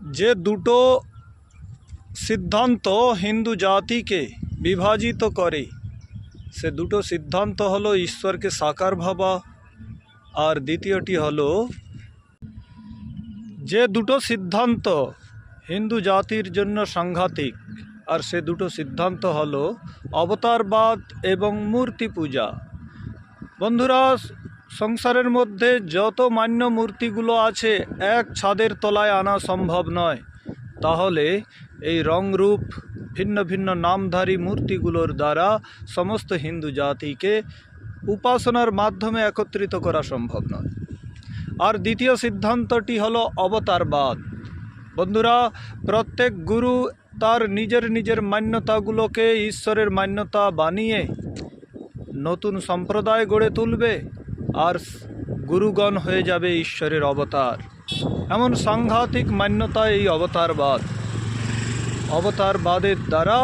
যে দুটো সিদ্ধান্ত হিন্দু জাতিকে বিভাজিত করে, সে দুটো সিদ্ধান্ত হলো ঈশ্বরকে সাকার ভাবা, আর দ্বিতীয়টি হলো যে দুটো সিদ্ধান্ত হিন্দু জাতির জন্য সাংঘাতিক, আর সে দুটো সিদ্ধান্ত হলো অবতারবাদ এবং মূর্তি পূজা। বন্ধুরা, সংসারের মধ্যে যত মান্য মূর্তিগুলো আছে এক ছাদের তলায় আনা সম্ভব নয়। তাহলে এই রংরূপ ভিন্ন ভিন্ন নামধারী মূর্তিগুলোর দ্বারা সমস্ত হিন্দু জাতিকে উপাসনার মাধ্যমে একত্রিত করা সম্ভব নয়। আর দ্বিতীয় সিদ্ধান্তটি হলো অবতারবাদ। বন্ধুরা, প্রত্যেক গুরু তার নিজের নিজের মান্যতাগুলোকে ঈশ্বরের মান্যতা বানিয়ে নতুন সম্প্রদায় গড়ে তুলবে, আর গুরুগণ হয়ে যাবে ঈশ্বরের অবতার। এমন সাংঘাতিক মান্যতা এই অবতারবাদ। অবতারবাদের দ্বারা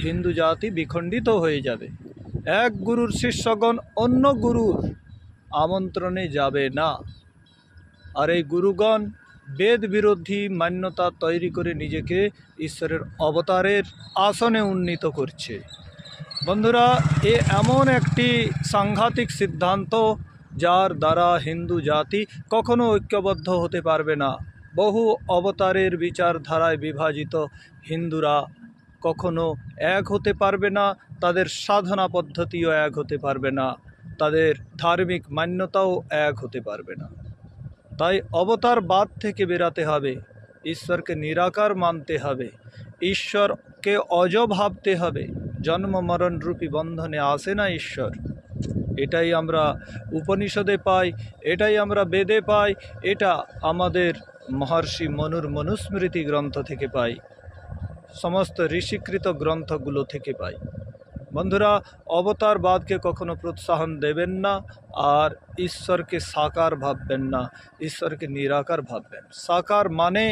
হিন্দু জাতি বিখণ্ডিত হয়ে যাবে। এক গুরুর শিষ্যগণ অন্য গুরুর আমন্ত্রণে যাবে না, আর এই গুরুগণ বেদ বিরোধী মান্যতা তৈরি করে নিজেকে ঈশ্বরের অবতারের আসনে উন্নীত করছে। বন্ধুরা, এমন একটি সাংঘাতিক সিদ্ধান্ত যার দ্বারা হিন্দু জাতি কখনো ঐক্যবদ্ধ হতে পারবে না। বহু অবতারের বিচারধারায় বিভাজিত হিন্দুরা কখনো এক হতে পারবে না, তাদের সাধনা পদ্ধতিও এক হতে পারবে না, তাদের ধার্মিক মান্যতাও এক হতে পারবে না। তাই অবতারবাদ থেকে বেরাতে হবে, ঈশ্বরকে নিরাকার মানতে হবে, ঈশ্বরকে অজ ভাবতে হবে। জন্ম মরণ রূপী বন্ধনে আসে না ঈশ্বর। এটাই আমরা উপনিষদে পাই, এটাই আমরা বেদে পাই, এটা আমাদের মহর্ষি মনুর মনুস্মৃতি গ্রন্থ থেকে পাই, সমস্ত ঋষিকৃত গ্রন্থগুলো থেকে পাই। বন্ধুরা, অবতারবাদকে কখনো প্রোৎসাহন দেবেন না, আর ঈশ্বরকে সাকার ভাববেন না, ঈশ্বরকে নিরাকার ভাববেন। সাকার মানে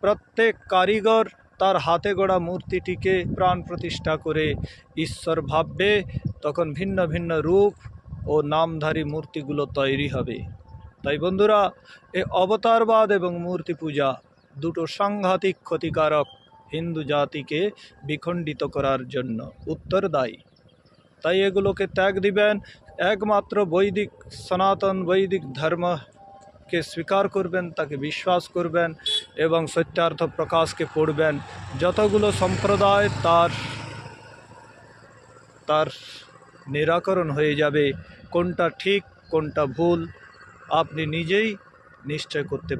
প্রত্যেক কারিগর তার হাতে গড়া মূর্তিটিকে প্রাণ প্রতিষ্ঠা করে ঈশ্বর ভাববে, তখন ভিন্ন ভিন্ন রূপ ও নামধারী মূর্তিগুলো তৈরি হবে। তাই বন্ধুরা, এই অবতারবাদ এবং মূর্তি পূজা দুটো সাংঘাতিক ক্ষতিকারক, হিন্দু জাতিকে বিখণ্ডিত করার জন্য উত্তরদায়ী। তাই এগুলোকে ত্যাগ দিবেন, একমাত্র বৈদিক সনাতন বৈদিক ধর্মকে স্বীকার করবেন, তাকে বিশ্বাস করবেন এবং সত্যার্থ প্রকাশকে পড়বেন। যতগুলো সম্প্রদায় তার নিরাকরণ হয়ে যাবে, কোনটা ঠিক কোনটা ভুল আপনি নিজেই নিশ্চয় করতে